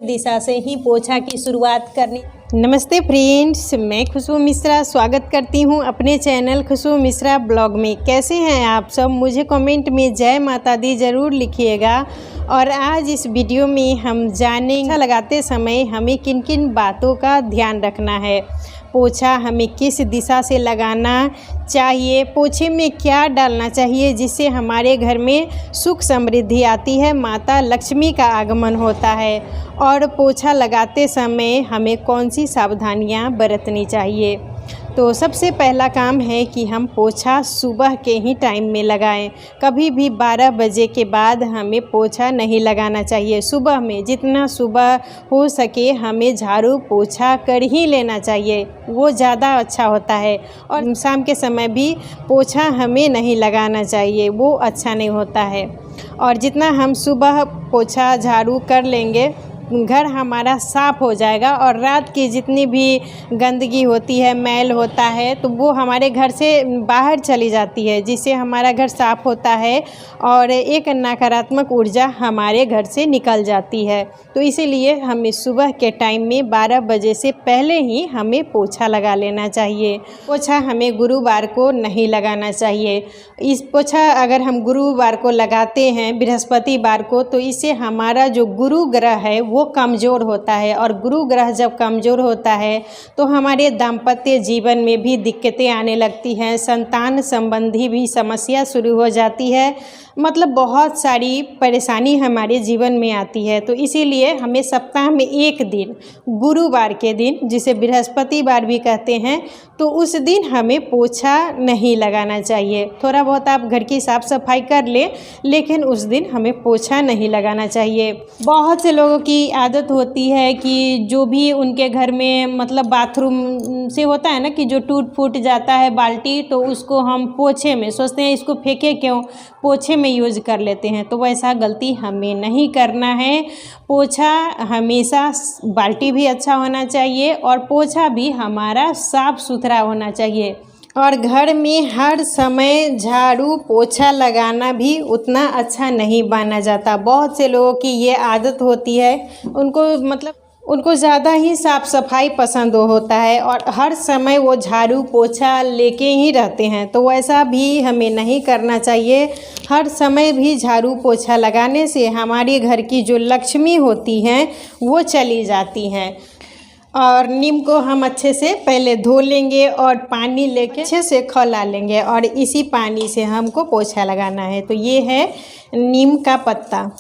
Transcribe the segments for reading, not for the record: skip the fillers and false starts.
दिशा से ही पोछा की शुरुआत करनी। नमस्ते फ्रेंड्स, मैं खुशबू मिश्रा स्वागत करती हूं अपने चैनल खुशबू मिश्रा ब्लॉग में। कैसे हैं आप सब? मुझे कमेंट में जय माता दी ज़रूर लिखिएगा। और आज इस वीडियो में हम जानेंगे पोछा लगाते समय हमें किन किन बातों का ध्यान रखना है, पोछा हमें किस दिशा से लगाना चाहिए, पोछे में क्या डालना चाहिए जिससे हमारे घर में सुख समृद्धि आती है, माता लक्ष्मी का आगमन होता है, और पोछा लगाते समय हमें कौन सी सावधानियां बरतनी चाहिए। तो सबसे पहला काम है कि हम पोछा सुबह के ही टाइम में लगाएं। कभी भी 12 बजे के बाद हमें पोछा नहीं लगाना चाहिए। सुबह में जितना सुबह हो सके हमें झाड़ू पोछा कर ही लेना चाहिए, वो ज़्यादा अच्छा होता है। और शाम के समय भी पोछा हमें नहीं लगाना चाहिए, वो अच्छा नहीं होता है। और जितना हम सुबह पोछा झाड़ू कर लेंगे घर हमारा साफ़ हो जाएगा, और रात की जितनी भी गंदगी होती है, मैल होता है, तो वो हमारे घर से बाहर चली जाती है, जिससे हमारा घर साफ़ होता है और एक नकारात्मक ऊर्जा हमारे घर से निकल जाती है। तो इसीलिए हमें सुबह के टाइम में 12 बजे से पहले ही हमें पोछा लगा लेना चाहिए। पोछा हमें गुरुवार को नहीं लगाना चाहिए। इस पोछा अगर हम गुरुवार को लगाते हैं, बृहस्पतिवार को, तो इससे हमारा जो गुरु ग्रह है वो कमज़ोर होता है, और गुरु ग्रह जब कमज़ोर होता है तो हमारे दाम्पत्य जीवन में भी दिक्कतें आने लगती हैं, संतान संबंधी भी समस्या शुरू हो जाती है, मतलब बहुत सारी परेशानी हमारे जीवन में आती है। तो इसीलिए हमें सप्ताह में एक दिन, गुरुवार के दिन, जिसे बृहस्पतिवार भी कहते हैं, तो उस दिन हमें पोछा नहीं लगाना चाहिए। थोड़ा बहुत आप घर की साफ़ सफाई कर लें, लेकिन उस दिन हमें पोछा नहीं लगाना चाहिए। बहुत से लोगों की आदत होती है कि जो भी उनके घर में मतलब बाथरूम से होता है ना, कि जो टूट फूट जाता है बाल्टी, तो उसको हम पोछे में सोचते हैं इसको फेंके क्यों, पोछे में यूज़ कर लेते हैं। तो वैसा गलती हमें नहीं करना है। पोछा हमेशा, बाल्टी भी अच्छा होना चाहिए और पोछा भी हमारा साफ़ सुथरा होना चाहिए। और घर में हर समय झाड़ू पोछा लगाना भी उतना अच्छा नहीं माना जाता। बहुत से लोगों की ये आदत होती है, उनको ज़्यादा ही साफ़ सफाई पसंद होता है और हर समय वो झाड़ू पोछा लेके ही रहते हैं। तो वैसा भी हमें नहीं करना चाहिए। हर समय भी झाड़ू पोछा लगाने से हमारे घर की जो लक्ष्मी होती हैं वो चली जाती हैं। और नीम को हम अच्छे से पहले धो लेंगे और पानी लेके अच्छे से खौला लेंगे, और इसी पानी से हमको पोछा लगाना है। तो ये है नीम का पत्ता।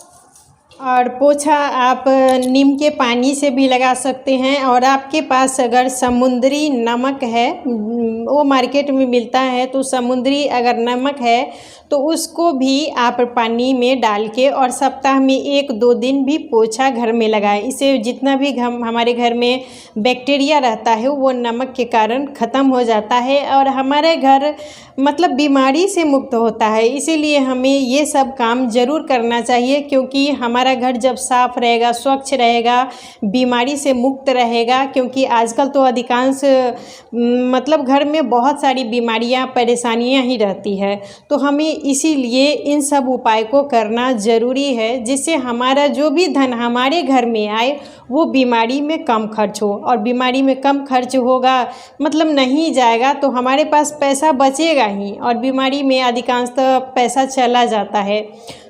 और पोछा आप नीम के पानी से भी लगा सकते हैं, और आपके पास अगर समुद्री नमक है, वो मार्केट में मिलता है, तो समुद्री अगर नमक है तो उसको भी आप पानी में डाल के और सप्ताह में 1-2 दिन भी पोछा घर में लगाएं। इससे जितना भी हमारे घर में बैक्टीरिया रहता है वो नमक के कारण ख़त्म हो जाता है, और हमारे घर मतलब बीमारी से मुक्त होता है। इसीलिए हमें ये सब काम ज़रूर करना चाहिए, क्योंकि हमारा घर जब साफ़ रहेगा, स्वच्छ रहेगा, बीमारी से मुक्त रहेगा। क्योंकि आजकल तो अधिकांश मतलब घर में बहुत सारी बीमारियां, परेशानियां ही रहती है। तो हमें इसीलिए इन सब उपाय को करना ज़रूरी है, जिससे हमारा जो भी धन हमारे घर में आए वो बीमारी में कम खर्च हो। और बीमारी में कम खर्च होगा मतलब नहीं जाएगा तो हमारे पास पैसा बचेगा ही, और बीमारी में अधिकांशतः पैसा चला जाता है।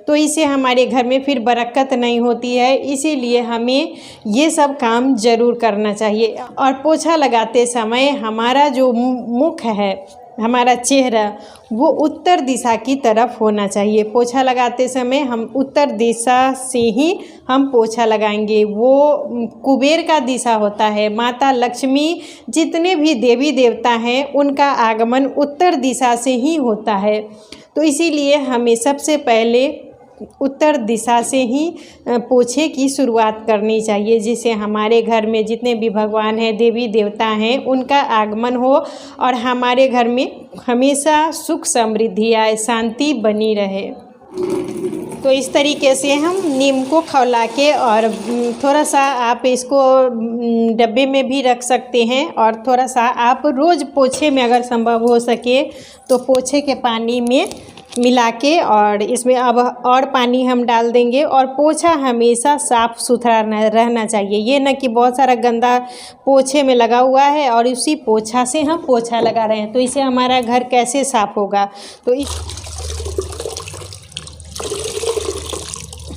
तो इससे हमारे घर में फिर बरकत नहीं होती है। इसीलिए हमें ये सब काम ज़रूर करना चाहिए। और पोछा लगाते समय हमारा जो मुख है, हमारा चेहरा, वो उत्तर दिशा की तरफ होना चाहिए। पोछा लगाते समय हम उत्तर दिशा से ही हम पोछा लगाएंगे। वो कुबेर का दिशा होता है। माता लक्ष्मी, जितने भी देवी देवता हैं, उनका आगमन उत्तर दिशा से ही होता है। तो इसीलिए हमें सबसे पहले उत्तर दिशा से ही पोछे की शुरुआत करनी चाहिए, जिससे हमारे घर में जितने भी भगवान हैं, देवी देवता हैं, उनका आगमन हो और हमारे घर में हमेशा सुख समृद्धि आए, शांति बनी रहे। तो इस तरीके से हम नीम को खौला के, और थोड़ा सा आप इसको डब्बे में भी रख सकते हैं, और थोड़ा सा आप रोज़ पोछे में अगर संभव हो सके तो पोछे के पानी में मिला के और इसमें अब और पानी हम डाल देंगे। और पोछा हमेशा साफ़ सुथरा रहना चाहिए। ये ना कि बहुत सारा गंदा पोछे में लगा हुआ है और उसी पोछा से हम पोछा लगा रहे हैं, तो इससे हमारा घर कैसे साफ़ होगा। तो इस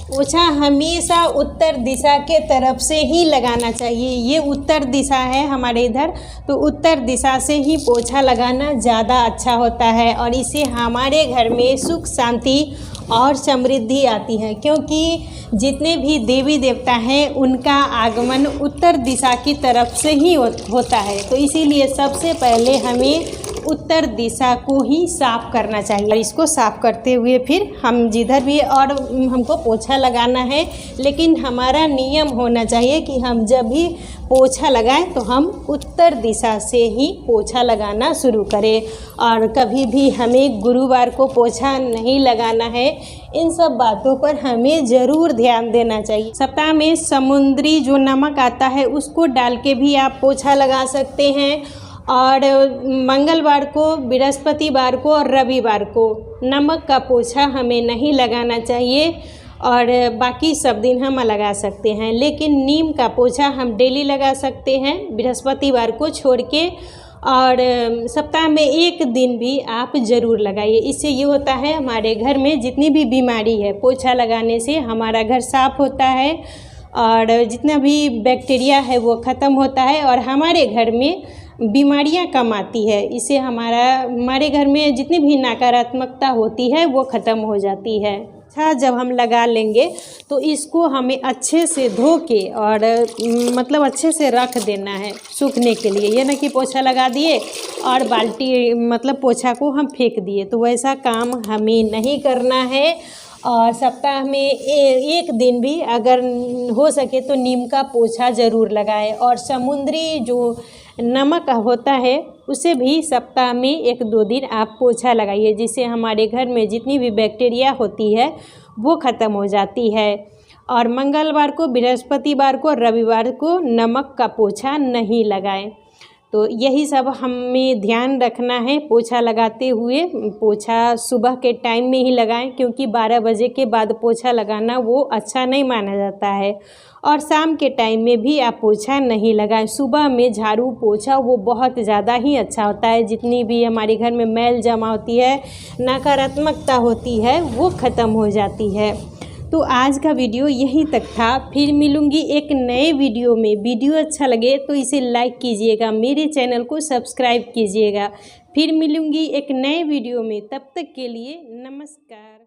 पोछा हमेशा उत्तर दिशा के तरफ से ही लगाना चाहिए। ये उत्तर दिशा है हमारे इधर, तो उत्तर दिशा से ही पोछा लगाना ज़्यादा अच्छा होता है और इससे हमारे घर में सुख शांति और समृद्धि आती है। क्योंकि जितने भी देवी देवता हैं उनका आगमन उत्तर दिशा की तरफ से ही होता है, तो इसीलिए सबसे पहले हमें उत्तर दिशा को ही साफ़ करना चाहिए। और इसको साफ़ करते हुए फिर हम जिधर भी और हमको पोछा लगाना है, लेकिन हमारा नियम होना चाहिए कि हम जब भी पोछा लगाएं तो हम उत्तर दिशा से ही पोछा लगाना शुरू करें। और कभी भी हमें गुरुवार को पोछा नहीं लगाना है। इन सब बातों पर हमें ज़रूर ध्यान देना चाहिए। सप्ताह में समुद्री जो नमक आता है उसको डाल के भी आप पोछा लगा सकते हैं। और मंगलवार को, बृहस्पतिवार को और रविवार को नमक का पोछा हमें नहीं लगाना चाहिए और बाकी सब दिन हम लगा सकते हैं। लेकिन नीम का पोछा हम डेली लगा सकते हैं बृहस्पतिवार को छोड़ के, और सप्ताह में एक दिन भी आप ज़रूर लगाइए। इससे ये होता है हमारे घर में जितनी भी बीमारी है, पोछा लगाने से हमारा घर साफ़ होता है और जितना भी बैक्टीरिया है वो ख़त्म होता है और हमारे घर में बीमारियां कम आती है। इससे हमारे घर में जितनी भी नकारात्मकता होती है वो ख़त्म हो जाती है। अच्छा, जब हम लगा लेंगे तो इसको हमें अच्छे से धो के और मतलब अच्छे से रख देना है सूखने के लिए। ये ना कि पोछा लगा दिए और बाल्टी मतलब पोछा को हम फेंक दिए, तो वैसा काम हमें नहीं करना है। और सप्ताह में एक दिन भी अगर हो सके तो नीम का पोछा ज़रूर लगाएं। और समुद्री जो नमक होता है उसे भी सप्ताह में 1-2 दिन आप पोछा लगाइए, जिससे हमारे घर में जितनी भी बैक्टीरिया होती है वो ख़त्म हो जाती है। और मंगलवार को, बृहस्पतिवार को, रविवार को नमक का पोछा नहीं लगाएं। तो यही सब हमें ध्यान रखना है पोछा लगाते हुए। पोछा सुबह के टाइम में ही लगाएं, क्योंकि 12 बजे के बाद पोछा लगाना वो अच्छा नहीं माना जाता है। और शाम के टाइम में भी आप पोछा नहीं लगाएं। सुबह में झाड़ू पोछा वो बहुत ज़्यादा ही अच्छा होता है। जितनी भी हमारे घर में मैल जमा होती है, नकारात्मकता होती है, वो ख़त्म हो जाती है। तो आज का वीडियो यहीं तक था। फिर मिलूँगी एक नए वीडियो में। वीडियो अच्छा लगे तो इसे लाइक कीजिएगा, मेरे चैनल को सब्सक्राइब कीजिएगा। फिर मिलूँगी एक नए वीडियो में, तब तक के लिए नमस्कार।